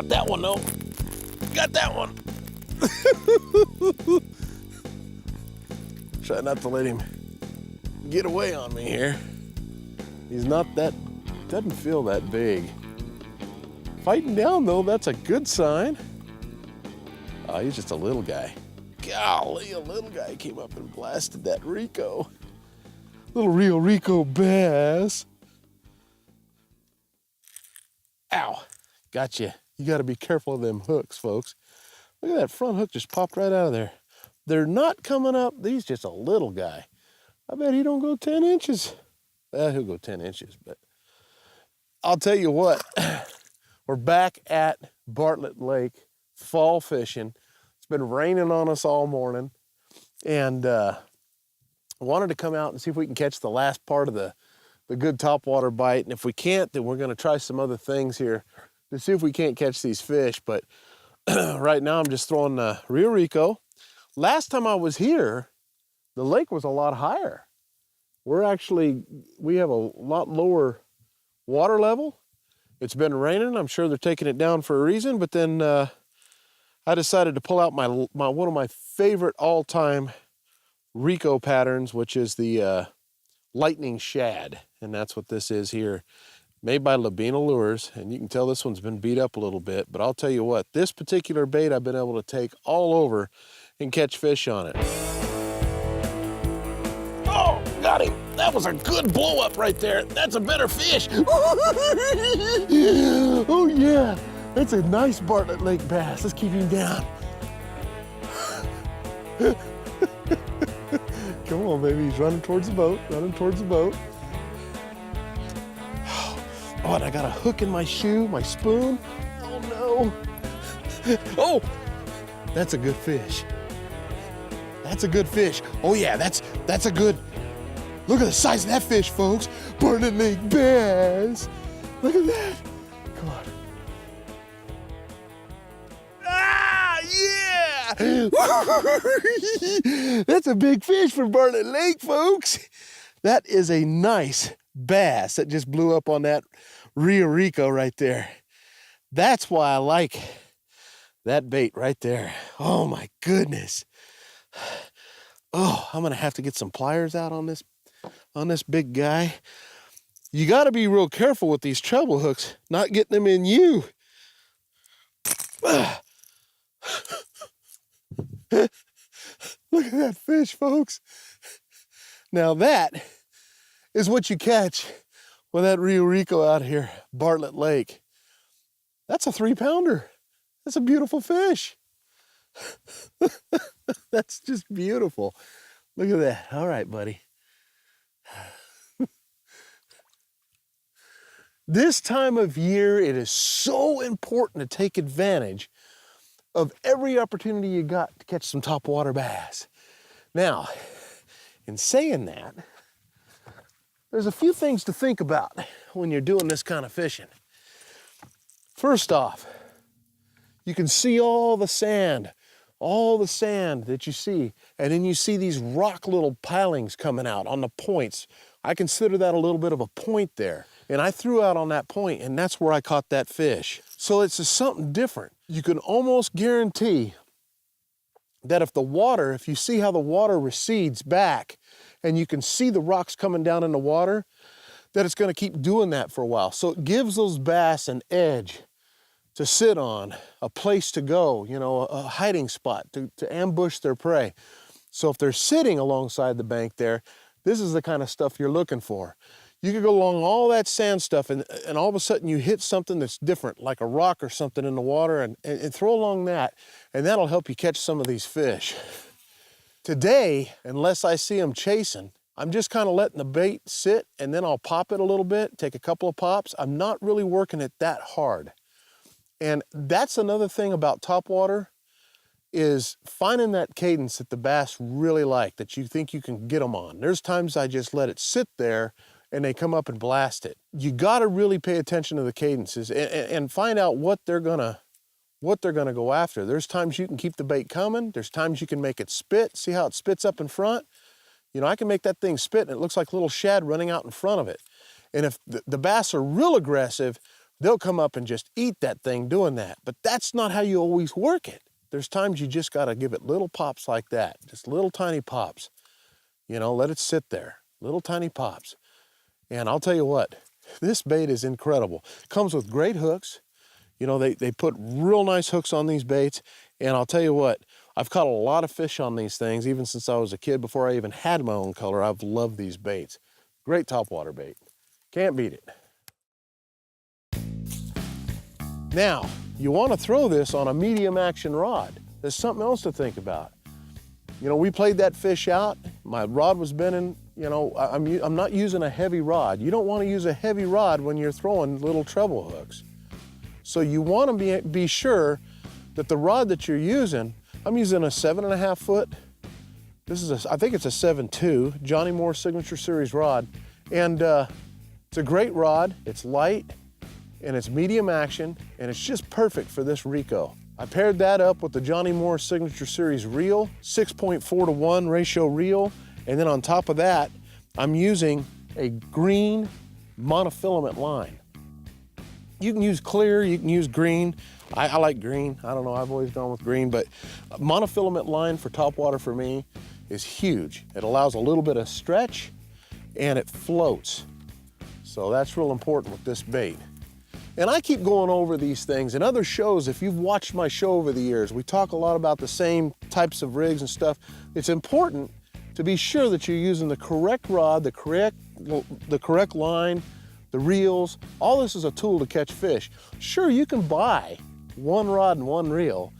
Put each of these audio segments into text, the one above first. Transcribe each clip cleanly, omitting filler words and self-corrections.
Got that one though. Got that one. Try not to let him get away on me here. He's not that, doesn't feel that big. Fighting down though, that's a good sign. Oh, he's just a little guy. Golly, a little guy came up and blasted that Rico. Little Rio Rico bass. Ow, gotcha. You gotta be careful of them hooks, folks. Look at that front hook just popped right out of there. They're not coming up. He's just a little guy. I bet he don't go 10 inches. Well, he'll go 10 inches, but I'll tell you what, we're back at Bartlett Lake, fall fishing. It's been raining on us all morning, and wanted to come out and see if we can catch the last part of the good topwater bite. And if we can't, then we're gonna try some other things here to see if we can't catch these fish. But right now I'm just throwing Rio Rico. Last time I was here, the lake was a lot higher. We have a lot lower water level. It's been raining. I'm sure they're taking it down for a reason, but then I decided to pull out one of my favorite all-time Rico patterns, which is the lightning shad. And that's what this is here. Made by Lobina Lures, and you can tell this one's been beat up a little bit, but I'll tell you what, this particular bait I've been able to take all over and catch fish on it. Oh, got him. That was a good blow up right there. That's a better fish. Oh yeah, that's a nice Bartlett Lake bass. Let's keep him down. Come on, baby, he's running towards the boat, Oh, and I got a hook in my shoe, my spoon. Oh no. Oh, that's a good fish. That's a good fish. Oh yeah, that's a good, look at the size of that fish, folks. Bartlett Lake bass. Look at that. Come on. Ah, yeah. That's a big fish for Bartlett Lake, folks. That is a nice bass that just blew up on that Rio Rico right there. That's why I like that bait right there. Oh my goodness. Oh, I'm gonna have to get some pliers out on this big guy. You got to be real careful with these treble hooks, not getting them in you. Look at that fish, folks. Now that is what you catch with that Rio Rico out here, Bartlett Lake. That's a 3-pounder. That's a beautiful fish. That's just beautiful. Look at that. All right, buddy. This time of year, it is so important to take advantage of every opportunity you got to catch some topwater bass. Now, in saying that, there's a few things to think about when you're doing this kind of fishing. First off, you can see all the sand that you see, and then you see these rock little pilings coming out on the points. I consider that a little bit of a point there. And I threw out on that point, and that's where I caught that fish. So it's just something different. You can almost guarantee that if you see how the water recedes back, and you can see the rocks coming down in the water, that it's gonna keep doing that for a while. So it gives those bass an edge to sit on, a place to go, you know, a hiding spot to ambush their prey. So if they're sitting alongside the bank there, this is the kind of stuff you're looking for. You could go along all that sand stuff and all of a sudden you hit something that's different, like a rock or something in the water, and throw along that, and that'll help you catch some of these fish. Today, unless I see them chasing, I'm just kind of letting the bait sit, and then I'll pop it a little bit, take a couple of pops. I'm not really working it that hard. And that's another thing about topwater, is finding that cadence that the bass really like, that you think you can get them on. There's times I just let it sit there and they come up and blast it. You gotta really pay attention to the cadences and find out what they're gonna go after. There's times you can keep the bait coming. There's times you can make it spit. See how it spits up in front? You know, I can make that thing spit and it looks like a little shad running out in front of it. And if the bass are real aggressive, they'll come up and just eat that thing doing that. But that's not how you always work it. There's times you just got to give it little pops like that, just little tiny pops. You know, let it sit there, little tiny pops. And I'll tell you what, this bait is incredible. Comes with great hooks. You know, they put real nice hooks on these baits. And I'll tell you what, I've caught a lot of fish on these things, even since I was a kid, before I even had my own color. I've loved these baits. Great topwater bait. Can't beat it. Now, you want to throw this on a medium action rod. There's something else to think about. You know, we played that fish out. My rod was bending. You know, I'm not using a heavy rod. You don't want to use a heavy rod when you're throwing little treble hooks. So you want to be sure that the rod that you're using, I'm using a 7.5 foot. This is I think it's a 7.2 Johnny Moore Signature Series rod. And it's a great rod. It's light and it's medium action and it's just perfect for this Rico. I paired that up with the Johnny Moore Signature Series reel, 6.4:1 ratio reel. And then on top of that, I'm using a green monofilament line. You can use clear, you can use green. I like green. I don't know, I've always gone with green, but monofilament line for topwater for me is huge. It allows a little bit of stretch and it floats. So that's real important with this bait. And I keep going over these things. In other shows, if you've watched my show over the years, we talk a lot about the same types of rigs and stuff. It's important to be sure that you're using the correct rod, the correct line, the reels. All this is a tool to catch fish. Sure, you can buy one rod and one reel,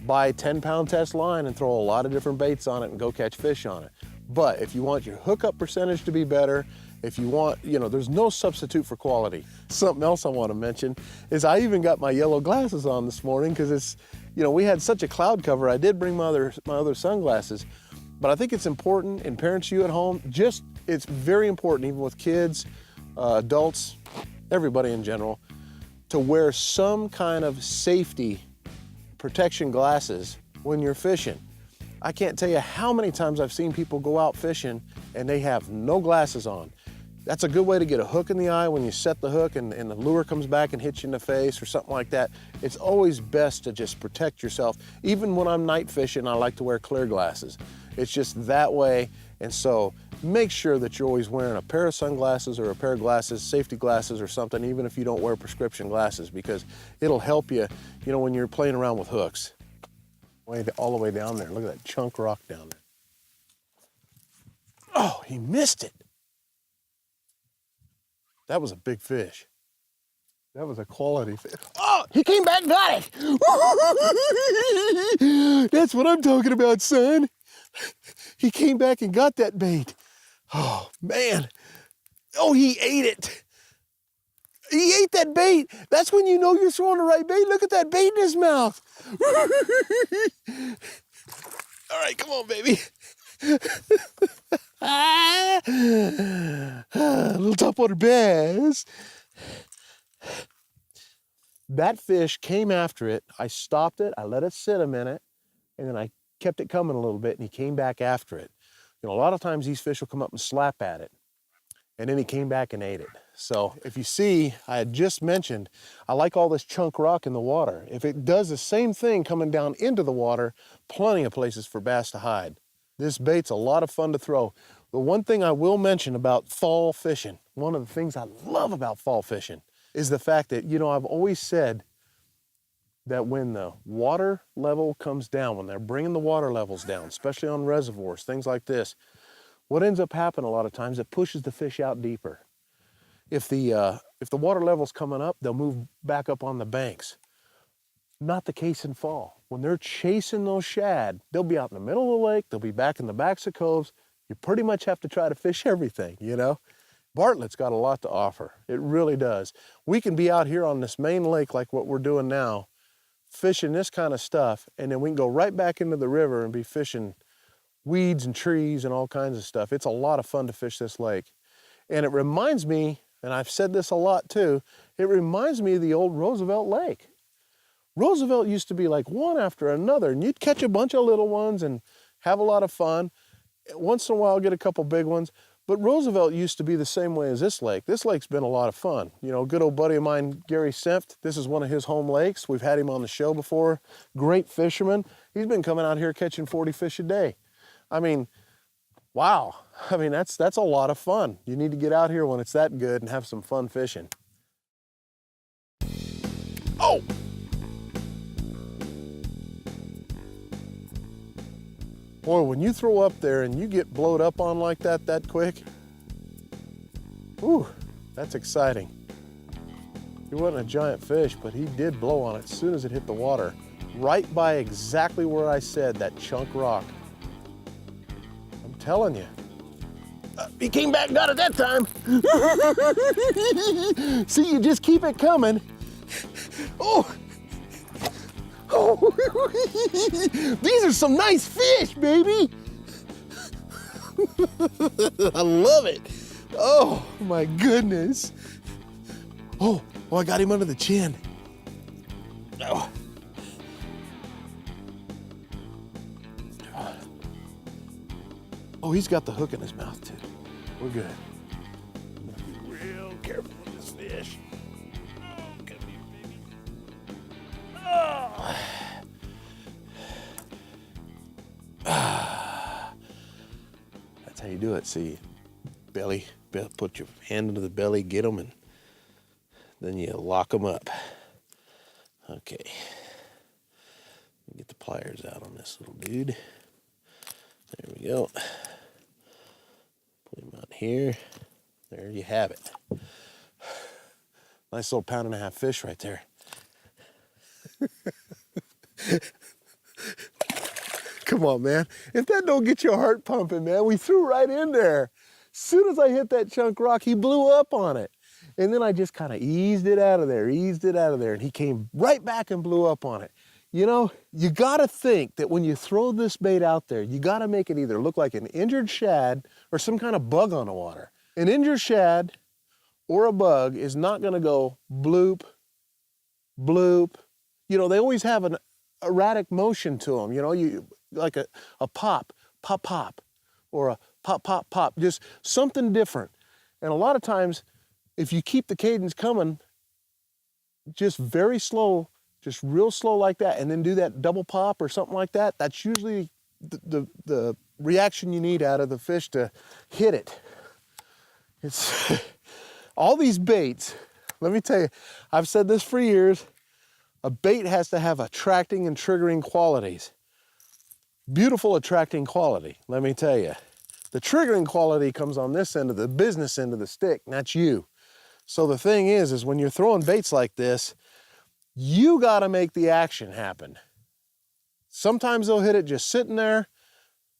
buy a 10-pound test line and throw a lot of different baits on it and go catch fish on it. But if you want your hookup percentage to be better, if you want, you know, there's no substitute for quality. Something else I want to mention is I even got my yellow glasses on this morning because it's, you know, we had such a cloud cover. I did bring my other sunglasses, but I think it's important, and parents, you at home, it's very important, even with kids, adults, everybody in general, to wear some kind of safety protection glasses when you're fishing. I can't tell you how many times I've seen people go out fishing and they have no glasses on. That's a good way to get a hook in the eye when you set the hook and the lure comes back and hits you in the face or something like that. It's always best to just protect yourself. Even when I'm night fishing, I like to wear clear glasses. It's just that way. And so make sure that you're always wearing a pair of sunglasses or a pair of glasses, safety glasses or something, even if you don't wear prescription glasses, because it'll help you, you know, when you're playing around with hooks. All the way down there. Look at that chunk rock down there. Oh, he missed it. That was a big fish. That was a quality fish. Oh, he came back and got it. That's what I'm talking about, son. He came back and got that bait. Oh, man. Oh, he ate it. He ate that bait. That's when you know you're throwing the right bait. Look at that bait in his mouth. All right, come on, baby. Little topwater bass. That fish came after it. I stopped it. I let it sit a minute, and then I kept it coming a little bit, and he came back after it. You know, a lot of times these fish will come up and slap at it, and then he came back and ate it. So if you see, I had just mentioned, I like all this chunk rock in the water. If it does the same thing coming down into the water, plenty of places for bass to hide. This bait's a lot of fun to throw. The one thing I will mention about fall fishing, one of the things I love about fall fishing, is the fact that, you know, I've always said that when the water level comes down, when they're bringing the water levels down, especially on reservoirs, things like this, what ends up happening a lot of times, it pushes the fish out deeper. If the water level's coming up, they'll move back up on the banks. Not the case in fall. When they're chasing those shad, they'll be out in the middle of the lake, they'll be back in the backs of coves. You pretty much have to try to fish everything, you know? Bartlett's got a lot to offer. It really does. We can be out here on this main lake like what we're doing now, fishing this kind of stuff, and then we can go right back into the river and be fishing weeds and trees and all kinds of stuff. It's a lot of fun to fish this lake. And it reminds me, and I've said this a lot too, it reminds me of the old Roosevelt Lake. Roosevelt used to be like one after another, and you'd catch a bunch of little ones and have a lot of fun. Once in a while, get a couple big ones. But Roosevelt used to be the same way as this lake. This lake's been a lot of fun. You know, a good old buddy of mine, Gary Senft, this is one of his home lakes. We've had him on the show before. Great fisherman. He's been coming out here catching 40 fish a day. I mean, wow. I mean, that's a lot of fun. You need to get out here when it's that good and have some fun fishing. Oh! Boy, when you throw up there and you get blowed up on like that quick, ooh, that's exciting. He wasn't a giant fish, but he did blow on it as soon as it hit the water, right by exactly where I said, that chunk rock. I'm telling you. He came back, not at that time. See, you just keep it coming. Oh! Oh, these are some nice fish, baby. I love it. Oh my goodness. Oh, I got him under the chin. Oh. Oh, he's got the hook in his mouth too. We're good. I'm gonna be real careful with this fish. That's how you do it. See, belly, put your hand into the belly, get them, and then you lock them up. Okay. Get the pliers out on this little dude. There we go. Put him out here. There you have it. Nice little 1.5 pound fish right there. Come on, man. If that don't get your heart pumping, man, we threw right in there. As soon as I hit that chunk rock, he blew up on it. And then I just kind of eased it out of there, and he came right back and blew up on it. You know, you gotta think that when you throw this bait out there, you gotta make it either look like an injured shad or some kind of bug on the water. An injured shad or a bug is not gonna go bloop, bloop. You know, they always have an erratic motion to them, you know, like a pop, pop, pop, or a pop, pop, pop, just something different. And a lot of times, if you keep the cadence coming, just very slow, just real slow like that, and then do that double pop or something like that, that's usually the reaction you need out of the fish to hit it. It's all these baits, let me tell you, I've said this for years, a bait has to have attracting and triggering qualities. Beautiful attracting quality, let me tell you. The triggering quality comes on this end of the business end of the stick, and that's you. So the thing is when you're throwing baits like this, you gotta make the action happen. Sometimes they'll hit it just sitting there.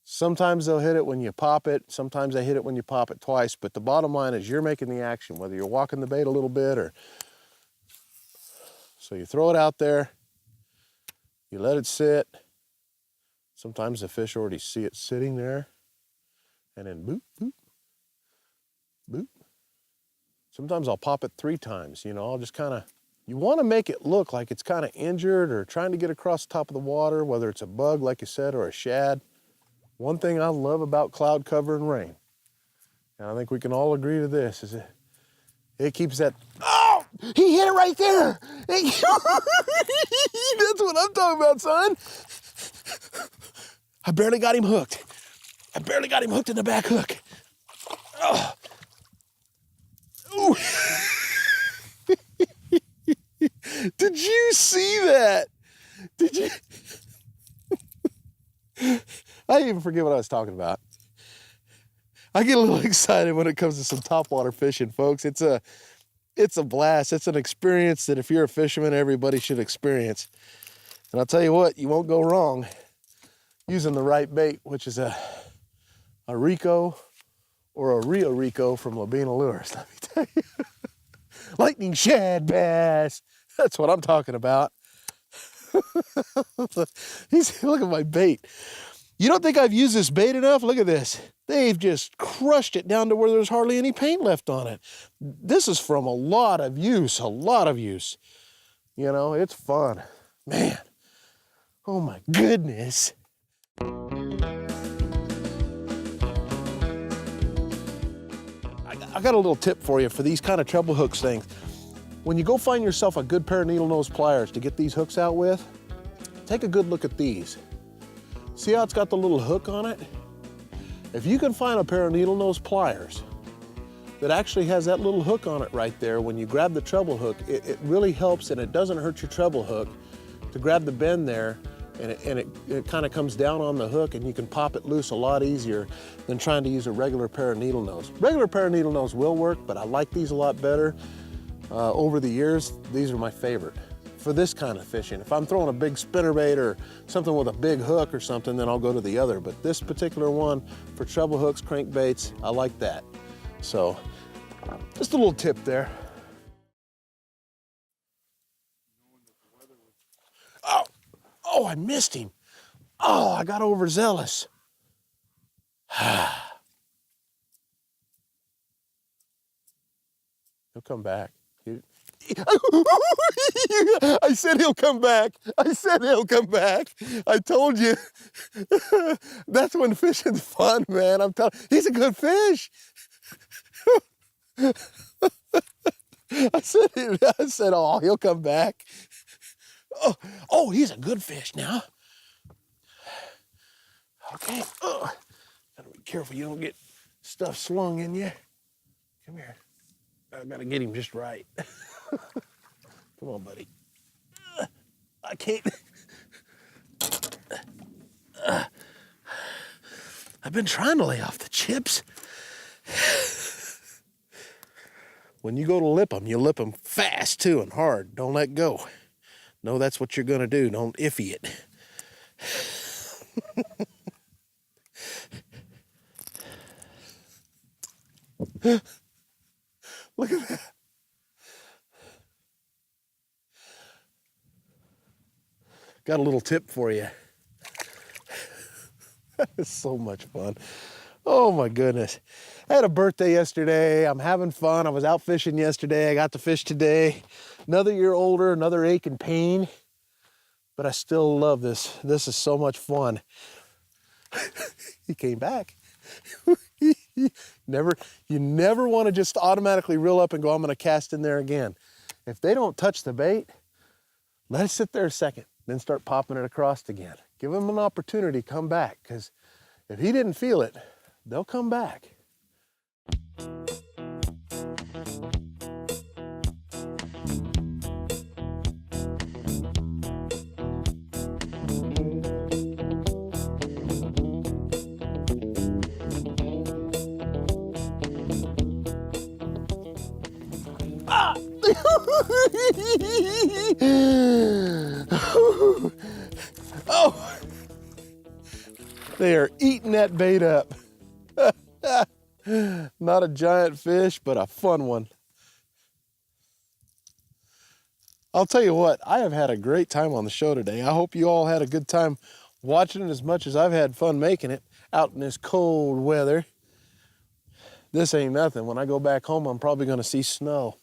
Sometimes they'll hit it when you pop it. Sometimes they hit it when you pop it twice. But the bottom line is you're making the action, whether you're walking the bait a little bit or... So you throw it out there, you let it sit. Sometimes the fish already see it sitting there, and then boop, boop, boop. Sometimes I'll pop it 3 times, you know, I'll just kind of, you want to make it look like it's kind of injured or trying to get across the top of the water, whether it's a bug, like you said, or a shad. One thing I love about cloud cover and rain, and I think we can all agree to this, is it keeps that, oh, he hit it right there. That's what I'm talking about, son. I barely got him hooked. I barely got him hooked in the back hook. Oh. Ooh. Did you see that? Did you? I even forget what I was talking about. I get a little excited when it comes to some topwater fishing, folks. It's a blast. It's an experience that if you're a fisherman, everybody should experience. And I'll tell you what, you won't go wrong using the right bait, which is a Rico or a Rio Rico from Lobina Lures, let me tell you. Lightning shad bass. That's what I'm talking about. Look at my bait. You don't think I've used this bait enough? Look at this. They've just crushed it down to where there's hardly any paint left on it. This is from a lot of use, a lot of use. You know, it's fun. Man, oh my goodness. got a little tip for you for these kind of treble hooks things. When you go find yourself a good pair of needle nose pliers to get these hooks out with, take a good look at these. See how it's got the little hook on it? If you can find a pair of needle nose pliers that actually has that little hook on it right there, when you grab the treble hook, it really helps, and it doesn't hurt your treble hook to grab the bend there, and it kind of comes down on the hook, and you can pop it loose a lot easier than trying to use a regular pair of needle nose. Regular pair of needle nose will work, but I like these a lot better. Over the years, these are my favorite for this kind of fishing. If I'm throwing a big spinnerbait or something with a big hook or something, then I'll go to the other. But this particular one for treble hooks, crankbaits, I like that. So just a little tip there. Oh, I missed him. Oh, I got overzealous. He'll come back. I said he'll come back. I said he'll come back. I told you. That's when fishing's fun, man. I'm telling you, he's a good fish. I said, oh, he'll come back. Oh, he's a good fish now. Okay. Gotta be careful you don't get stuff slung in you. Come here. I gotta get him just right. Come on, buddy. I can't. I've been trying to lay off the chips. When you go to lip them, you lip them fast too and hard. Don't let go. No, that's what you're gonna do. Don't iffy it. Look at that. Got a little tip for you. That is so much fun. Oh my goodness. I had a birthday yesterday. I'm having fun. I was out fishing yesterday. I got to fish today. Another year older, another ache and pain. But I still love this. This is so much fun. He came back. You never want to just automatically reel up and go, I'm going to cast in there again. If they don't touch the bait, let it sit there a second, then start popping it across again. Give them an opportunity to come back, because if he didn't feel it, they'll come back. Oh, they are eating that bait up. Not a giant fish, but a fun one. I'll tell you what, I have had a great time on the show today. I hope you all had a good time watching it as much as I've had fun making it out in this cold weather. This ain't nothing. When I go back home, I'm probably going to see snow.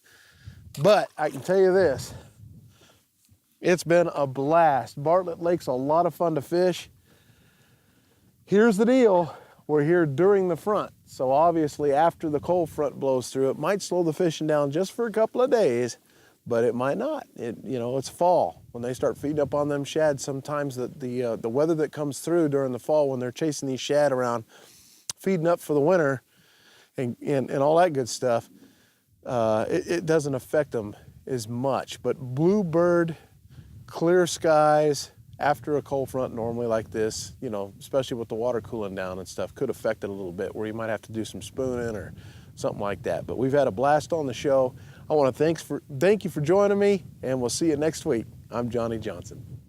But I can tell you this, it's been a blast. Bartlett Lake's a lot of fun to fish. Here's the deal, we're here during the front. So obviously after the cold front blows through, it might slow the fishing down just for a couple of days, but it might not. It's fall. When they start feeding up on them shad, sometimes the weather that comes through during the fall when they're chasing these shad around, feeding up for the winter and all that good stuff, it doesn't affect them as much. But bluebird, clear skies after a cold front normally like this, especially with the water cooling down and stuff, could affect it a little bit where you might have to do some spooning or something like that. But we've had a blast on the show. I want to thank you for joining me, and we'll see you next week. I'm Johnny Johnson.